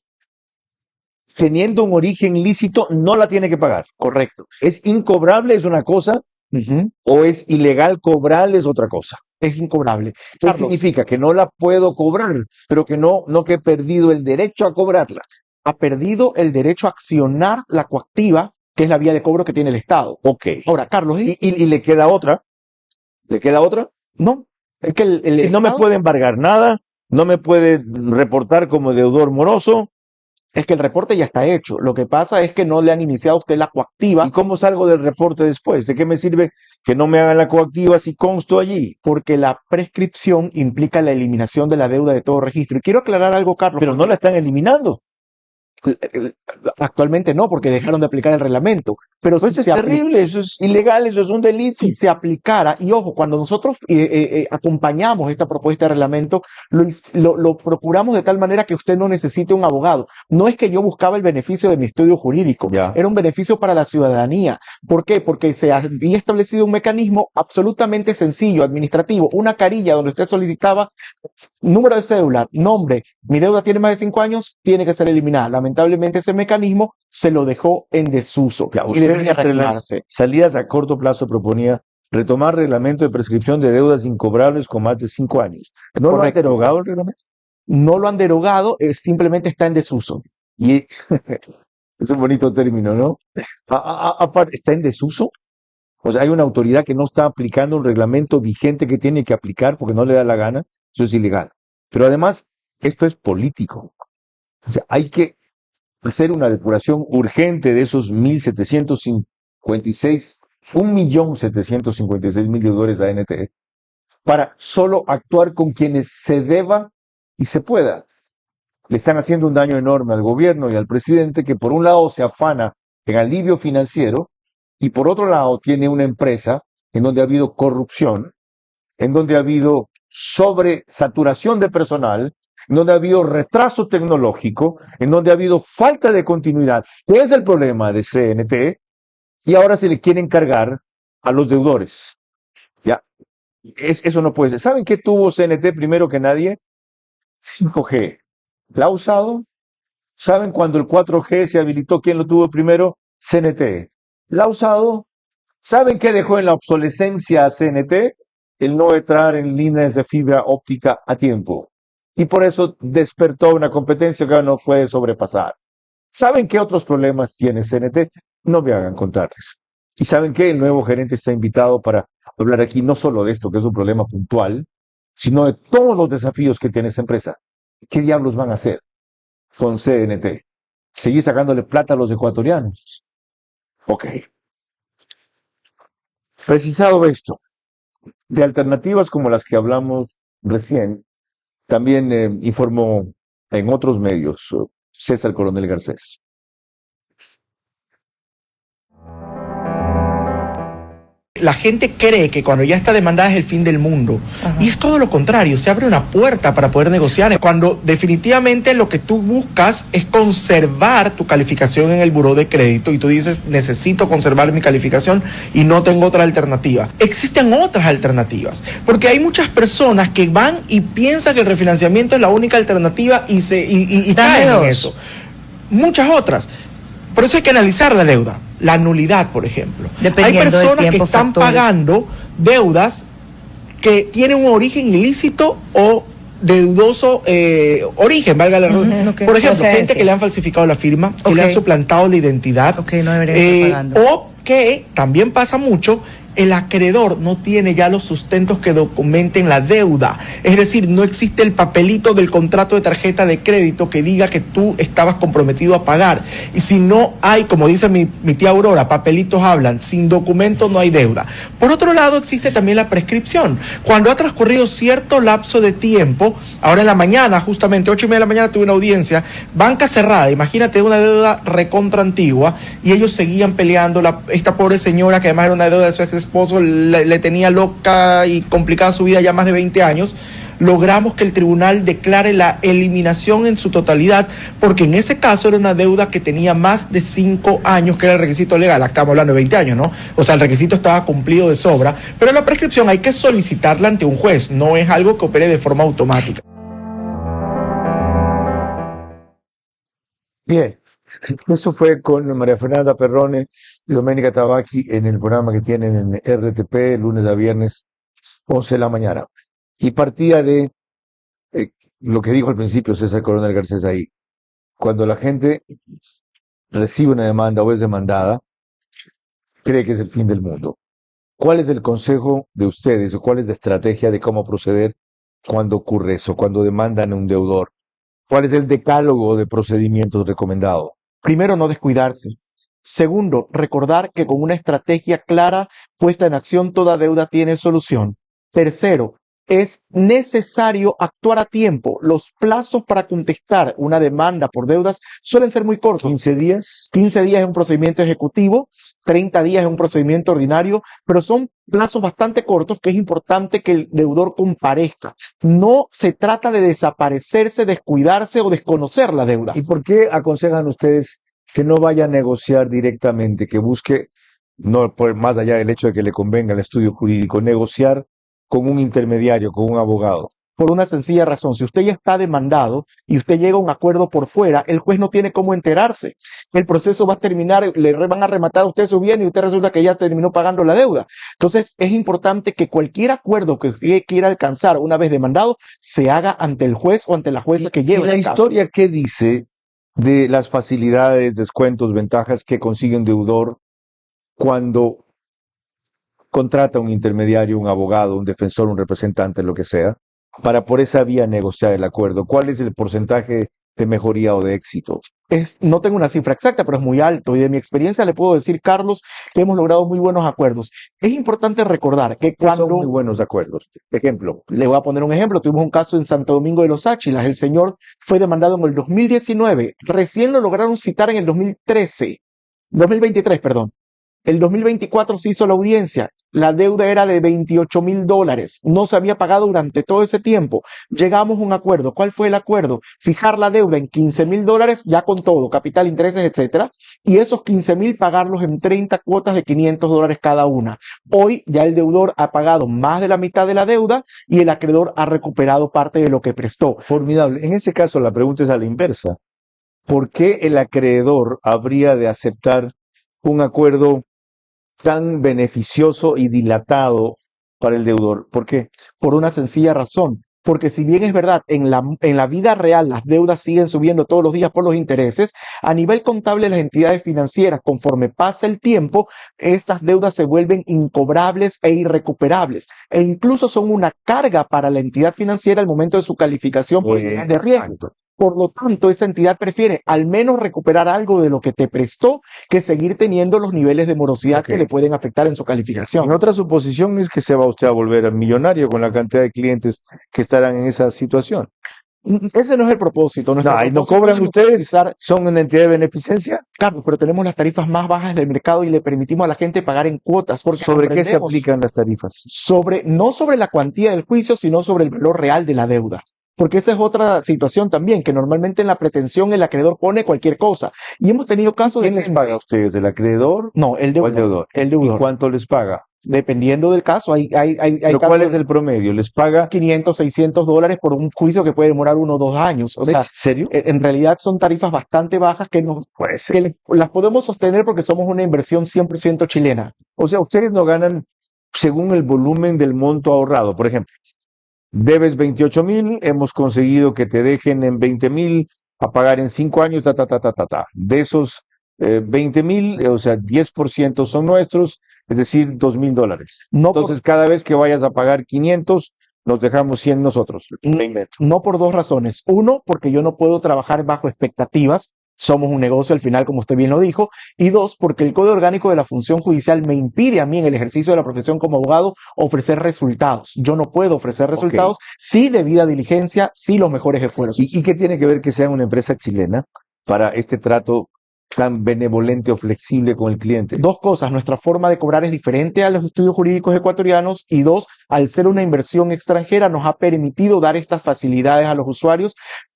teniendo un origen lícito, no la tiene que pagar. Correcto. ¿Es incobrable es una cosa Ujú. o es ilegal cobrarle es otra cosa? Es incobrable. ¿Qué Carlos, significa? Que no la puedo cobrar, pero que no que he perdido el derecho a cobrarla. ha perdido el derecho a accionar la coactiva, que es la vía de cobro que tiene el Estado. Ok. Ahora, Carlos, Y le queda otra. ¿Le queda otra? no, es que el Si no me Estado, puede embargar nada, no me puede reportar como deudor moroso. es que el reporte ya está hecho. Lo que pasa es que no le han iniciado a usted la coactiva ¿Y cómo salgo del reporte después? ¿De qué me sirve que no me hagan la coactiva si consto allí? porque la prescripción implica la eliminación de la deuda de todo registro. Y quiero aclarar algo, Carlos, Pero no la están eliminando. actualmente no, porque dejaron de aplicar el reglamento. Pero Pues si es se terrible, eso es ilegal, eso es un delito. si se aplicara, y ojo, cuando nosotros acompañamos esta propuesta de reglamento, lo procuramos de tal manera que usted no necesite un abogado. No es que yo buscaba el beneficio de mi estudio jurídico, Ya. era un beneficio para la ciudadanía. ¿Por qué? Porque se había establecido un mecanismo absolutamente sencillo, administrativo, una carilla donde usted solicitaba número de cédula, nombre, mi deuda tiene más de 5 años, tiene que ser eliminada. Lamentablemente ese mecanismo se lo dejó en desuso Ya, y usted debería entre las reactivarse. salidas a corto plazo proponía retomar reglamento de prescripción de deudas incobrables con más de 5 años. ¿No lo han Correcto. derogado el reglamento? No lo han derogado, simplemente está en desuso. Y es un bonito término, ¿no? Aparte, ¿está en desuso? O sea, hay una autoridad que no está aplicando un reglamento vigente que tiene que aplicar porque no le da la gana. Eso es ilegal. Pero además, esto es político. O sea, hay que hacer una depuración urgente de esos 1.756.000 deudores a NTE para solo actuar con quienes se deba y se pueda. Le están haciendo un daño enorme al gobierno y al presidente, que por un lado se afana en alivio financiero y por otro lado tiene una empresa en donde ha habido corrupción, en donde ha habido sobresaturación de personal, en donde ha habido retraso tecnológico, en donde ha habido falta de continuidad, que es el problema de CNT, y ahora se le quiere encargar a los deudores. Ya, eso no puede ser. ¿Saben qué tuvo CNT primero que nadie? 5G. ¿La ha usado? ¿Saben cuando el 4G se habilitó? ¿Quién lo tuvo primero? CNT. ¿La ha usado? ¿Saben qué dejó en la obsolescencia a CNT? El no entrar en líneas de fibra óptica a tiempo. Y por eso despertó una competencia que ahora no puede sobrepasar. ¿Saben qué otros problemas tiene CNT? No me hagan contarles. ¿Y saben qué? El nuevo gerente está invitado para hablar aquí no solo de esto, que es un problema puntual, sino de todos los desafíos que tiene esa empresa. ¿Qué diablos van a hacer con CNT? ¿Seguir sacándole plata a los ecuatorianos? Ok. Precisado esto, de alternativas como las que hablamos recién, también informó en otros medios César Coronel Garcés. La gente cree que cuando ya está demandada es el fin del mundo. Y es todo lo contrario, se abre una puerta para poder negociar. Cuando definitivamente lo que tú buscas es conservar tu calificación en el buró de crédito y tú dices, necesito conservar mi calificación y no tengo otra alternativa. Existen otras alternativas, porque hay muchas personas que van y piensan que el refinanciamiento es la única alternativa y caen en eso. Muchas otras. Por eso hay que analizar la deuda. la nulidad, por ejemplo. Hay Dependiendo del personas que tiempo, están factores. pagando deudas que tienen un origen ilícito o de dudoso origen, valga la redundancia. Ok, Por ejemplo, procedencia. gente que le han falsificado la firma, que Ok. le han suplantado la identidad, Ok, no deberían estar pagando. o que también pasa mucho, el acreedor no tiene ya los sustentos que documenten la deuda. Es decir, no existe el papelito del contrato de tarjeta de crédito que diga que tú estabas comprometido a pagar. Y si no hay, como dice mi tía Aurora, papelitos hablan, sin documento no hay deuda. Por otro lado, existe también la prescripción. Cuando ha transcurrido cierto lapso de tiempo, ahora en la mañana, justamente 8:30 de la mañana tuve una audiencia, banca cerrada, imagínate una deuda recontra antigua, y ellos seguían peleando, esta pobre señora que además era una deuda de su ex esposo, le tenía loca y complicada su vida ya más de 20 años, logramos que el tribunal declare la eliminación en su totalidad, porque en ese caso era una deuda que tenía más de 5 años, que era el requisito legal. Estamos hablando de 20 años, ¿no? O sea, el requisito estaba cumplido de sobra, pero la prescripción hay que solicitarla ante un juez, no es algo que opere de forma automática. Bien, eso fue con María Fernanda Perrone y Doménica Tabacchi en el programa que tienen en RTP, lunes a viernes, 11 de la mañana. Y partía de eh, lo que dijo al principio César Coronel Garcés ahí. Cuando la gente recibe una demanda o es demandada, cree que es el fin del mundo. ¿Cuál es el consejo de ustedes o cuál es la estrategia de cómo proceder cuando ocurre eso, cuando demandan a un deudor? ¿Cuál es el decálogo de procedimientos recomendado? Primero, no descuidarse. Segundo, recordar que con una estrategia clara puesta en acción, toda deuda tiene solución. Tercero, es necesario actuar a tiempo. Los plazos para contestar una demanda por deudas suelen ser muy cortos. 15 días. 15 días es un procedimiento ejecutivo, 30 días es un procedimiento ordinario, pero son plazos bastante cortos que es importante que el deudor comparezca. No se trata de desaparecerse, descuidarse o desconocer la deuda. ¿Y por qué aconsejan ustedes que no vaya a negociar directamente, que busque, no por más allá del hecho de que le convenga el estudio jurídico, negociar con un intermediario, con un abogado? Por una sencilla razón, si usted ya está demandado y usted llega a un acuerdo por fuera, el juez no tiene cómo enterarse. El proceso va a terminar, van a rematar a usted su bien y usted resulta que ya terminó pagando la deuda. Entonces, es importante que cualquier acuerdo que usted quiera alcanzar una vez demandado se haga ante el juez o ante la jueza que lleva ¿Y la ese caso. historia qué dice de las facilidades, descuentos, ventajas que consigue un deudor cuando contrata un intermediario, un abogado, un defensor, un representante, lo que sea, para por esa vía negociar el acuerdo? ¿Cuál es el porcentaje de mejoría o de éxito? No tengo una cifra exacta, pero es muy alto. Y de mi experiencia le puedo decir, Carlos, que hemos logrado muy buenos acuerdos. Es importante recordar que Son muy buenos acuerdos. Ejemplo. Le voy a poner un ejemplo. Tuvimos un caso en Santo Domingo de los Áchilas. El señor fue demandado en el 2019. Recién lo lograron citar en el 2023, perdón. El 2024 se hizo la audiencia. La deuda era de $28,000. No se había pagado durante todo ese tiempo. Llegamos a un acuerdo. ¿Cuál fue el acuerdo? Fijar la deuda en $15,000, ya con todo, capital, intereses, etcétera. Y esos 15,000 pagarlos en 30 cuotas de $500 cada una. Hoy ya el deudor ha pagado más de la mitad de la deuda y el acreedor ha recuperado parte de lo que prestó. Formidable. En ese caso, la pregunta es a la inversa. ¿Por qué el acreedor habría de aceptar un acuerdo tan beneficioso y dilatado para el deudor? ¿Por qué? Por una sencilla razón. Porque si bien es verdad, en la vida real las deudas siguen subiendo todos los días por los intereses, a nivel contable las entidades financieras, conforme pasa el tiempo, estas deudas se vuelven incobrables e irrecuperables. E incluso son una carga para la entidad financiera al momento de su calificación por nivel de riesgo. Por lo tanto, esa entidad prefiere al menos recuperar algo de lo que te prestó que seguir teniendo los niveles de morosidad que le pueden afectar en su calificación. En otra suposición es que se va usted a volver millonario con la cantidad de clientes que estarán en esa situación. Ese no es el propósito. ¿Y no cobran ustedes? ¿Son una entidad de beneficencia? Carlos, pero tenemos las tarifas más bajas del mercado y le permitimos a la gente pagar en cuotas. Porque ¿Sobre qué se aplican las tarifas? No sobre la cuantía del juicio, sino sobre el valor real de la deuda. Porque esa es otra situación también, que normalmente en la pretensión el acreedor pone cualquier cosa. Y hemos tenido casos ¿Quién les paga a ustedes? ¿El acreedor? No, el ¿O el deudor? El deudor. ¿Y cuánto les paga? Dependiendo del caso, hay Pero ¿cuál casos es el promedio? ¿Les paga? 500, $600 por un juicio que puede demorar 1 o 2 años. O ¿En sea, serio? en realidad son tarifas bastante bajas Puede ser. las podemos sostener porque somos una inversión 100% chilena. O sea, ustedes no ganan según el volumen del monto ahorrado. Por ejemplo, debes 28,000, hemos conseguido que te dejen en 20,000 a pagar en 5 años, ta, ta, ta, ta, ta, ta. De esos 20,000, o sea, 10% son nuestros, es decir, $2,000. No por, Entonces, cada vez que vayas a pagar 500, nos dejamos 100 nosotros. Me invento. no por dos razones. Uno, porque yo no puedo trabajar bajo expectativas. Somos un negocio al final, como usted bien lo dijo. Y dos, porque el Código Orgánico de la Función Judicial me impide a mí en el ejercicio de la profesión como abogado ofrecer resultados. Yo no puedo ofrecer Ok. resultados, sí debida diligencia, sí los mejores esfuerzos. ¿Y qué tiene que ver que sea una empresa chilena para este trato tan benevolente o flexible con el cliente? Dos cosas, nuestra forma de cobrar es diferente a los estudios jurídicos ecuatorianos y dos, al ser una inversión extranjera nos ha permitido dar estas facilidades a los usuarios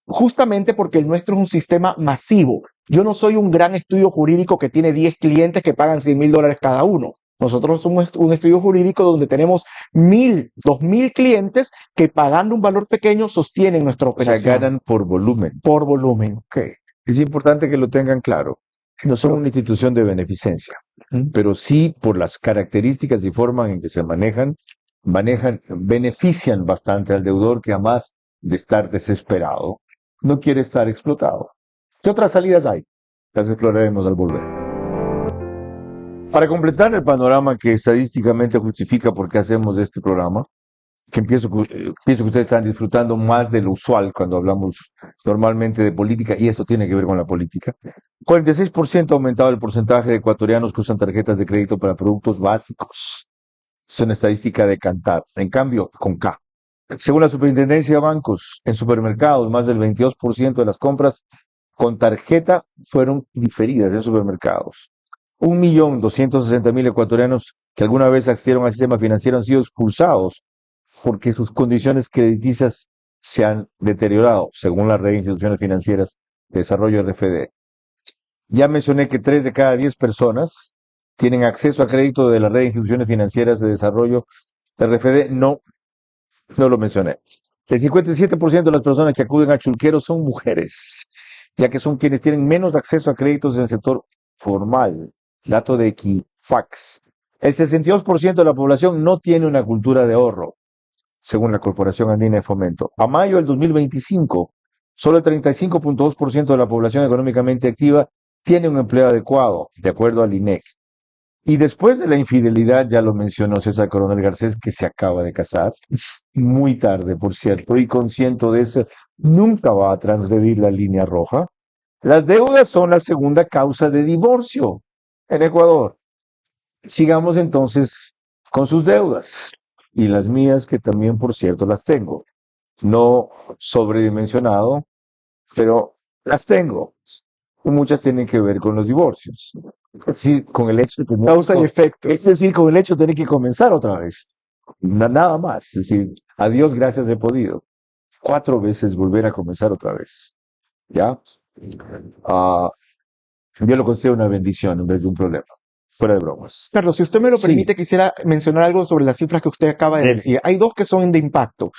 justamente porque el nuestro es un sistema masivo. Yo no soy un gran estudio jurídico que tiene 10 clientes que pagan $100,000 cada uno. Nosotros somos un estudio jurídico donde tenemos 1,000, 2,000 clientes que pagando un valor pequeño sostienen nuestra O sea, operación ganan por volumen. por volumen. Ok. Es importante que lo tengan claro. No son una institución de beneficencia, ¿Mm? pero sí por las características y forma en que se benefician bastante al deudor que además de estar desesperado, no quiere estar explotado. ¿Qué otras salidas hay? Las exploraremos al volver. Para completar el panorama que estadísticamente justifica por qué hacemos este programa, que pienso que ustedes están disfrutando más de lo usual cuando hablamos normalmente de política, y esto tiene que ver con la política. 46% ha aumentado el porcentaje de ecuatorianos que usan tarjetas de crédito para productos básicos. Es una estadística de Cantar. En cambio, con K. Según la Superintendencia de Bancos, en supermercados, más del 22% de las compras con tarjeta fueron diferidas en supermercados. 1,260,000 ecuatorianos que alguna vez accedieron al sistema financiero han sido expulsados porque sus condiciones crediticias se han deteriorado, según la red de instituciones financieras de desarrollo RFD. Ya mencioné que 3 de cada 10 personas tienen acceso a crédito de la red de instituciones financieras de desarrollo RFD. No lo mencioné. El 57% de las personas que acuden a chulqueros son mujeres, ya que son quienes tienen menos acceso a créditos en el sector formal. Dato de Equifax. El 62% de la población no tiene una cultura de ahorro, según la Corporación Andina de Fomento. A mayo del 2025, solo el 35.2% de la población económicamente activa tiene un empleo adecuado, de acuerdo al INEC. Y después de la infidelidad, ya lo mencionó César Coronel Garcés, que se acaba de casar, muy tarde, por cierto, y consciente de eso, nunca va a transgredir la línea roja. Las deudas son la segunda causa de divorcio en Ecuador. Sigamos entonces con sus deudas y las mías, que también, por cierto, las tengo. No sobredimensionado, pero las tengo. Y muchas tienen que ver con los divorcios. Es decir, con el hecho de tener, Causa y efecto. es decir, con el hecho de tener que comenzar otra vez. Nada más. Es decir, a Dios gracias he podido. 4 veces volver a comenzar otra vez. ¿Ya? Ah, yo lo considero una bendición en vez de un problema. Fuera de bromas. Carlos, si usted me lo Sí. permite, quisiera mencionar algo sobre las cifras que usted acaba de Dele. decir. Hay dos que son de impacto.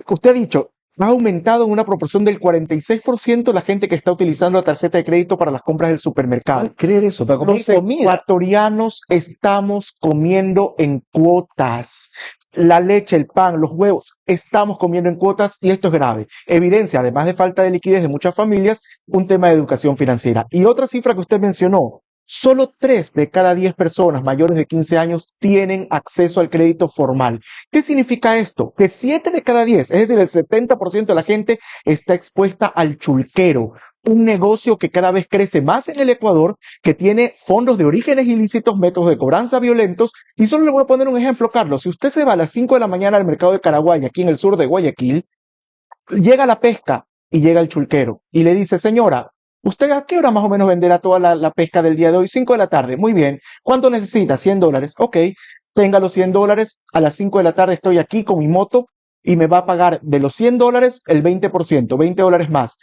Usted ha dicho, ha aumentado en una proporción del 46% la gente que está utilizando la tarjeta de crédito para las compras del supermercado. ¿Puedes creer eso? Para comprar Los comida. ecuatorianos estamos comiendo en cuotas. La leche, el pan, los huevos, estamos comiendo en cuotas y esto es grave. Evidencia, además de falta de liquidez de muchas familias, un tema de educación financiera. Y otra cifra que usted mencionó, solo 3 de cada 10 personas mayores de 15 años tienen acceso al crédito formal. ¿Qué significa esto? Que 7 de cada 10, es decir, el 70% de la gente está expuesta al chulquero, un negocio que cada vez crece más en el Ecuador, que tiene fondos de orígenes ilícitos, métodos de cobranza violentos. Y solo le voy a poner un ejemplo, Carlos. Si usted se va a las 5 de la mañana al mercado de Caraguay, aquí en el sur de Guayaquil, llega la pesca y llega el chulquero y le dice, señora, ¿usted a qué hora más o menos venderá toda la pesca del día de hoy? 5 de la tarde. Muy bien. ¿Cuánto necesita? $100. Ok, tenga los $100. A las 5 de la tarde estoy aquí con mi moto y me va a pagar de los $100 el 20%, $20 más.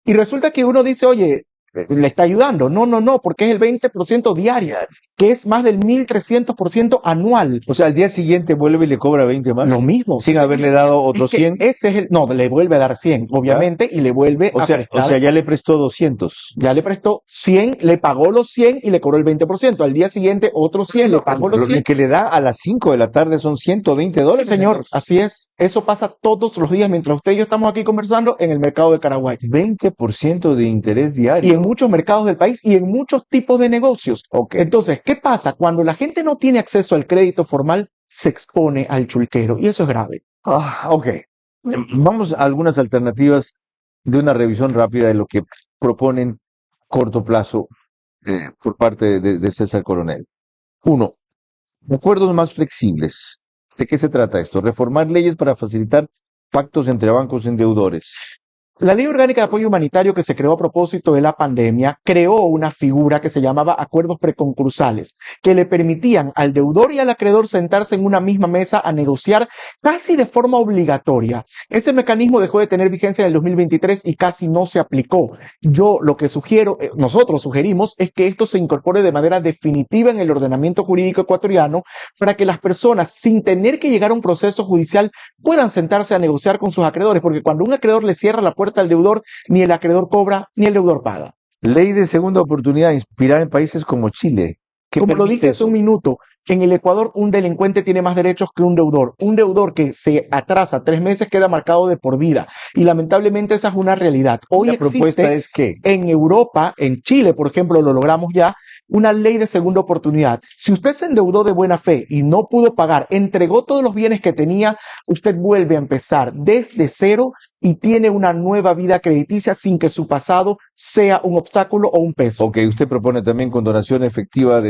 Y resulta que uno dice, oye, le está ayudando. No, porque es el 20% diaria, que es más del 1.300% anual. O sea, al día siguiente vuelve y le cobra 20 más. Lo mismo. Sin haberle dado otros 100. Ese es no, le vuelve a dar 100, obviamente, y le vuelve a prestar. O sea, ya le prestó 200. Ya le prestó 100, le pagó los 100 y le cobró el 20%. Al día siguiente, otros 100, le pagó los 100. Lo que le da a las 5 de la tarde son $120. Sí, señor, así es. Eso pasa todos los días mientras usted y yo estamos aquí conversando en el mercado de Caraguay. 20% de interés diario. Y en muchos mercados del país y en muchos tipos de negocios. Okay. Entonces, ¿qué pasa? Cuando la gente no tiene acceso al crédito formal, se expone al chulquero y eso es grave. Ok. Vamos a algunas alternativas de una revisión rápida de lo que proponen corto plazo por parte de César Coronel. 1. Acuerdos más flexibles. ¿De qué se trata esto? Reformar leyes para facilitar pactos entre bancos endeudores. La Ley Orgánica de Apoyo Humanitario que se creó a propósito de la pandemia creó una figura que se llamaba acuerdos preconcursales, que le permitían al deudor y al acreedor sentarse en una misma mesa a negociar casi de forma obligatoria. Ese mecanismo dejó de tener vigencia en el 2023 y casi no se aplicó. Yo lo que nosotros sugerimos es que esto se incorpore de manera definitiva en el ordenamiento jurídico ecuatoriano para que las personas, sin tener que llegar a un proceso judicial, puedan sentarse a negociar con sus acreedores, porque cuando un acreedor le cierra la puerta al deudor, ni el acreedor cobra, ni el deudor paga. Ley de segunda oportunidad inspirada en países como Chile. Como lo dije hace un minuto, en el Ecuador un delincuente tiene más derechos que un deudor. Un deudor que se atrasa 3 meses queda marcado de por vida. Y lamentablemente esa es una realidad. Hoy la propuesta es que en Europa, en Chile, por ejemplo, lo logramos ya, una ley de segunda oportunidad. Si usted se endeudó de buena fe y no pudo pagar, entregó todos los bienes que tenía, usted vuelve a empezar desde cero y tiene una nueva vida crediticia sin que su pasado sea un obstáculo o un peso. Ok, usted propone también condonación efectiva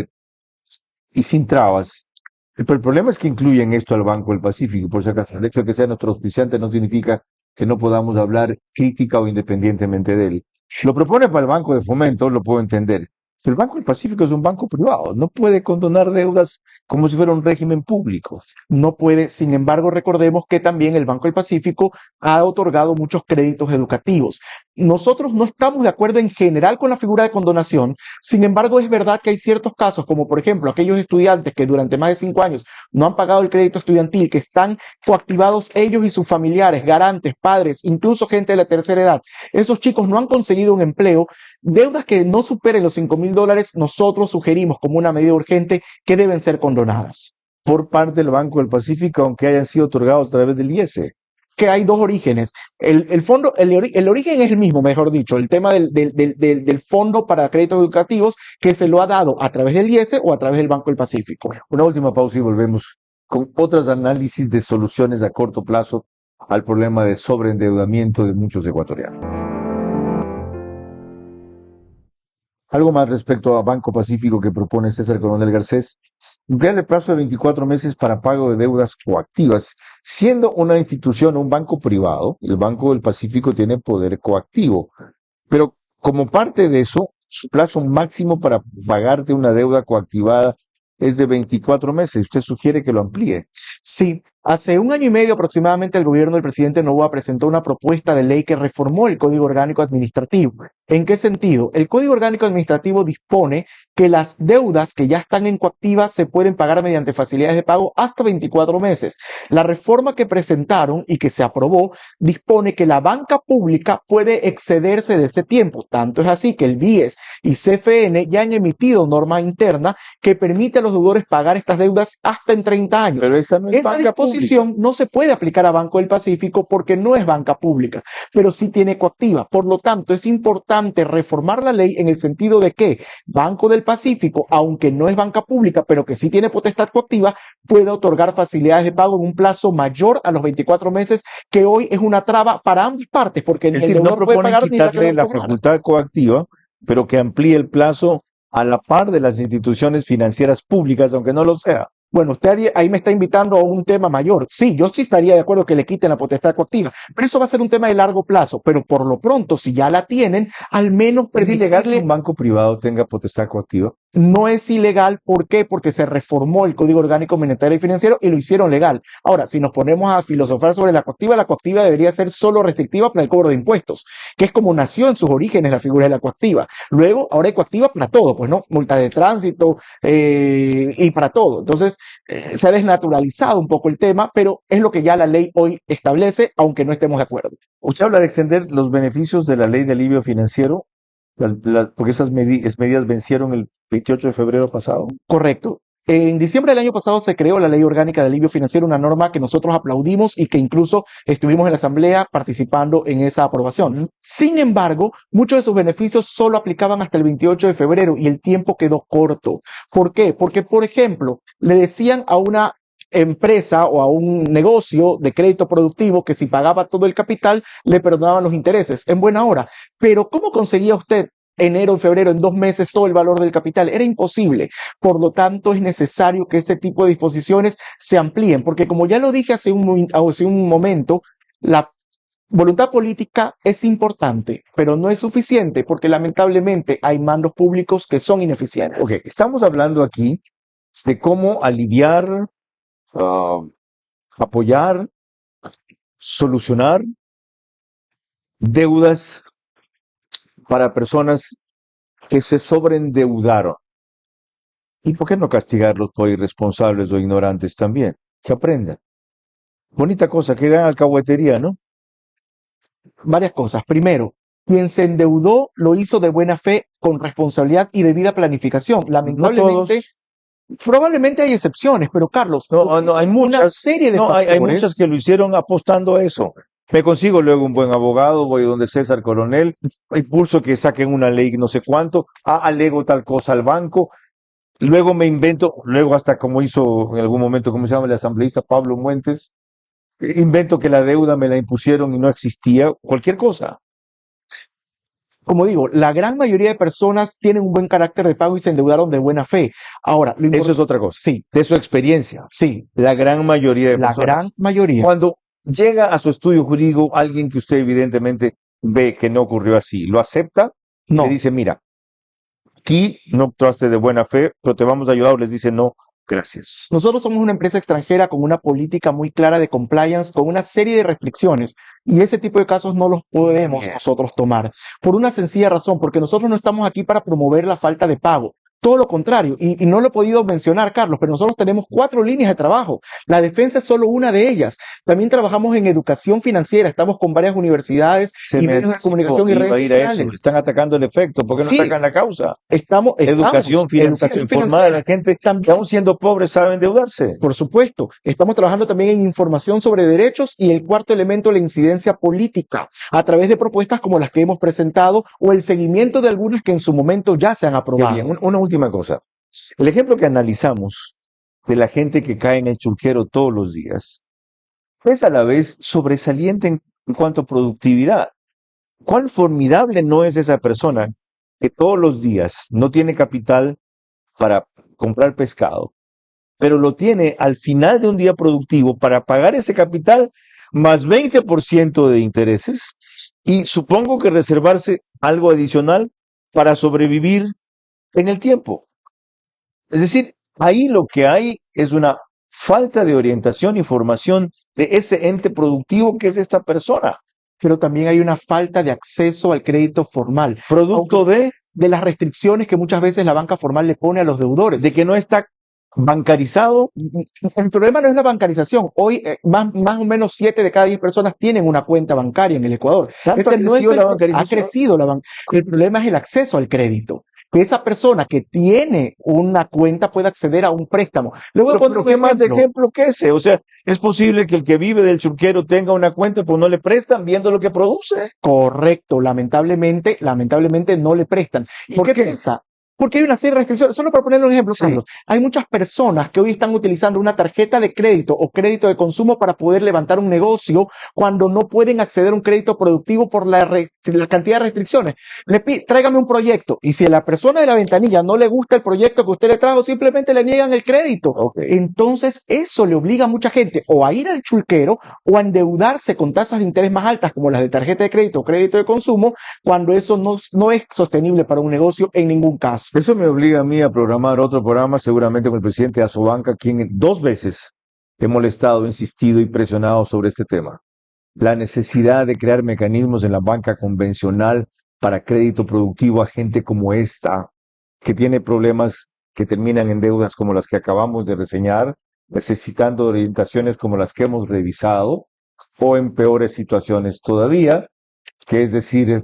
y sin trabas. Pero el problema es que incluyen esto al Banco del Pacífico, por si acaso. El hecho de que sea nuestro auspiciante no significa que no podamos hablar crítica o independientemente de él. Lo propone para el Banco de Fomento, lo puedo entender. El Banco del Pacífico es un banco privado, no puede condonar deudas como si fuera un régimen público. No puede, sin embargo, recordemos que también el Banco del Pacífico ha otorgado muchos créditos educativos. Nosotros no estamos de acuerdo en general con la figura de condonación, sin embargo, es verdad que hay ciertos casos, como por ejemplo aquellos estudiantes que durante más de 5 años no han pagado el crédito estudiantil, que están coactivados ellos y sus familiares, garantes, padres, incluso gente de la tercera edad. Esos chicos no han conseguido un empleo. Deudas que no superen los $5.000, nosotros sugerimos como una medida urgente que deben ser condonadas. Por parte del Banco del Pacífico, aunque hayan sido otorgados a través del IES. Que hay dos orígenes. El origen es el mismo, mejor dicho, el tema del fondo para créditos educativos que se lo ha dado a través del IES o a través del Banco del Pacífico. Una última pausa y volvemos con otros análisis de soluciones a corto plazo al problema de sobreendeudamiento de muchos ecuatorianos. Algo más respecto a Banco Pacífico que propone César Coronel Garcés, ampliar el plazo de 24 meses para pago de deudas coactivas. Siendo una institución o un banco privado, el Banco del Pacífico tiene poder coactivo, pero como parte de eso, su plazo máximo para pagarte una deuda coactivada es de 24 meses. Usted sugiere que lo amplíe. Sí, hace 1 año y medio aproximadamente el gobierno del presidente Noboa presentó una propuesta de ley que reformó el Código Orgánico Administrativo. ¿En qué sentido? El Código Orgánico Administrativo dispone que las deudas que ya están en coactiva se pueden pagar mediante facilidades de pago hasta 24 meses. La reforma que presentaron y que se aprobó dispone que la banca pública puede excederse de ese tiempo. Tanto es así que el BIES y CFN ya han emitido norma interna que permite a los deudores pagar estas deudas hasta en 30 años. Pero esa no es Esa banca disposición pública. no se puede aplicar a Banco del Pacífico porque no es banca pública, pero sí tiene coactiva. Por lo tanto, es importante reformar la ley en el sentido de que Banco del Pacífico, aunque no es banca pública, pero que sí tiene potestad coactiva, puede otorgar facilidades de pago en un plazo mayor a los 24 meses, que hoy es una traba para ambas partes, porque Es ni el decir, no deudor puede proponen pagar ni el quitarle acreedor la cobrar. facultad coactiva, pero que amplíe el plazo a la par de las instituciones financieras públicas, aunque no lo sea. Bueno, usted ahí me está invitando a un tema mayor. Sí, yo sí estaría de acuerdo que le quiten la potestad coactiva, pero eso va a ser un tema de largo plazo. Pero por lo pronto, si ya la tienen, al menos ¿Es ilegal que permitirle. un banco privado tenga potestad coactiva? no es ilegal. ¿Por qué? Porque se reformó el Código Orgánico Monetario y Financiero y lo hicieron legal. Ahora, si nos ponemos a filosofar sobre la coactiva debería ser solo restrictiva para el cobro de impuestos, que es como nació en sus orígenes la figura de la coactiva. Luego, ahora hay coactiva para todo, pues no, multa de tránsito y para todo. Entonces, se ha desnaturalizado un poco el tema, pero es lo que ya la ley hoy establece, aunque no estemos de acuerdo. Usted habla de extender los beneficios de la ley de alivio financiero, porque esas medidas vencieron el 28 de febrero pasado. Correcto. En diciembre del año pasado se creó la Ley Orgánica de Alivio Financiero, una norma que nosotros aplaudimos y que incluso estuvimos en la Asamblea participando en esa aprobación. Sin embargo, muchos de sus beneficios solo aplicaban hasta el 28 de febrero y el tiempo quedó corto. ¿Por qué? Porque, por ejemplo, le decían a una empresa o a un negocio de crédito productivo que si pagaba todo el capital le perdonaban los intereses en buena hora. Pero ¿cómo conseguía usted enero y febrero, en 2 meses, todo el valor del capital? Era imposible. Por lo tanto, es necesario que este tipo de disposiciones se amplíen, porque como ya lo dije hace un momento, la voluntad política es importante, pero no es suficiente, porque lamentablemente hay mandos públicos que son ineficientes. Ok, estamos hablando aquí de cómo aliviar, ah, apoyar, solucionar deudas para personas que se sobreendeudaron. ¿Y por qué no castigarlos por irresponsables o ignorantes también? Que aprendan. Bonita cosa, que gran alcahuetería, ¿no? Varias cosas. Primero, quien se endeudó lo hizo de buena fe, con responsabilidad y debida planificación. No Lamentablemente, todos. probablemente hay excepciones, pero Carlos, No, hay existen una muchas. serie de No, hay muchas factores. que lo hicieron apostando a eso. Me consigo luego un buen abogado, voy donde César Coronel, impulso que saquen una ley no sé cuánto, alego tal cosa al banco, luego me invento, luego hasta como hizo en algún momento, ¿cómo se llama el asambleísta Pablo Muentes? Invento que la deuda me la impusieron y no existía, cualquier cosa. Como digo, la gran mayoría de personas tienen un buen carácter de pago y se endeudaron de buena fe. Ahora, lo Eso importante, es otra cosa. sí, De su experiencia, sí, la gran mayoría de la gran personas. mayoría. Cuando llega a su estudio jurídico alguien que usted evidentemente ve que no ocurrió así, lo acepta y le No, dice, mira, aquí no actuaste de buena fe, pero te vamos a ayudar, o les dice, no, gracias. nosotros somos una empresa extranjera con una política muy clara de compliance, con una serie de restricciones, y ese tipo de casos no los podemos Bien. nosotros tomar, por una sencilla razón, porque nosotros no estamos aquí para promover la falta de pago. Todo lo contrario, y no lo he podido mencionar, Carlos, pero nosotros tenemos 4 líneas de trabajo. La defensa es solo una de ellas. También trabajamos en educación financiera, estamos con varias universidades Se y me medios de anticipó, comunicación y iba redes a ir a eso, le sociales. están atacando el efecto, ¿por qué no Sí, atacan la causa? estamos, Educación financiera, educación informar a la financiera. gente que También, aún siendo pobres saben endeudarse. por supuesto, estamos trabajando también en información sobre derechos y el cuarto elemento, la incidencia política, a través de propuestas como las que hemos presentado o el seguimiento de algunas que en su momento ya se han Qué aprobado. bien, una última cosa. El ejemplo que analizamos de la gente que cae en el churquero todos los días es a la vez sobresaliente en cuanto a productividad. ¿Cuán formidable no es esa persona que todos los días no tiene capital para comprar pescado, pero lo tiene al final de un día productivo para pagar ese capital más 20% de intereses y supongo que reservarse algo adicional para sobrevivir en el tiempo? Es decir, ahí lo que hay es una falta de orientación y formación de ese ente productivo que es esta persona, Pero también hay una falta de acceso al crédito formal, aunque producto de las restricciones que muchas veces la banca formal le pone a los deudores. de que no está bancarizado. El problema no es la bancarización. Hoy más o menos 7 de cada 10 personas tienen una cuenta bancaria en el Ecuador. ¿Tanto ha Ese no es crecido la ha bancarización? crecido la banca. El problema es el acceso al crédito. Que esa persona que tiene una cuenta pueda acceder a un préstamo. Le voy a poner Pero un ¿qué más de ejemplo. ejemplo que ese? O sea, es posible que el que vive del churquero tenga una cuenta, pues no le prestan viendo lo que produce. Correcto, lamentablemente no le prestan. ¿Y ¿Por qué qué? pasa? Porque hay una serie de restricciones. Solo para poner un ejemplo, Sí. Carlos, hay muchas personas que hoy están utilizando una tarjeta de crédito o crédito de consumo para poder levantar un negocio cuando no pueden acceder a un crédito productivo por la cantidad de restricciones. Tráigame un proyecto y si a la persona de la ventanilla no le gusta el proyecto que usted le trajo, simplemente le niegan el crédito. Ok. Entonces, eso le obliga a mucha gente o a ir al chulquero o a endeudarse con tasas de interés más altas como las de tarjeta de crédito o crédito de consumo, cuando eso no es sostenible para un negocio en ningún caso. Eso me obliga a mí a programar otro programa, seguramente con el presidente de Asobanca, quien 2 veces he molestado, insistido y presionado sobre este tema. La necesidad de crear mecanismos en la banca convencional para crédito productivo a gente como esta, que tiene problemas que terminan en deudas como las que acabamos de reseñar, necesitando orientaciones como las que hemos revisado, o en peores situaciones todavía, que es decir,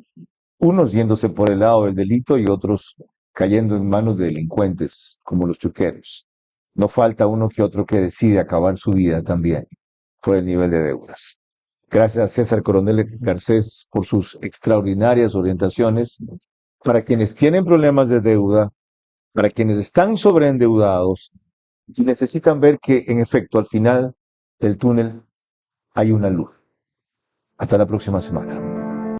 unos yéndose por el lado del delito y otros cayendo en manos de delincuentes, como los chuqueros. No falta uno que otro que decide acabar su vida también por el nivel de deudas. Gracias a César Coronel Garcés por sus extraordinarias orientaciones para quienes tienen problemas de deuda, para quienes están sobreendeudados y necesitan ver que, en efecto, al final del túnel hay una luz. Hasta la próxima semana.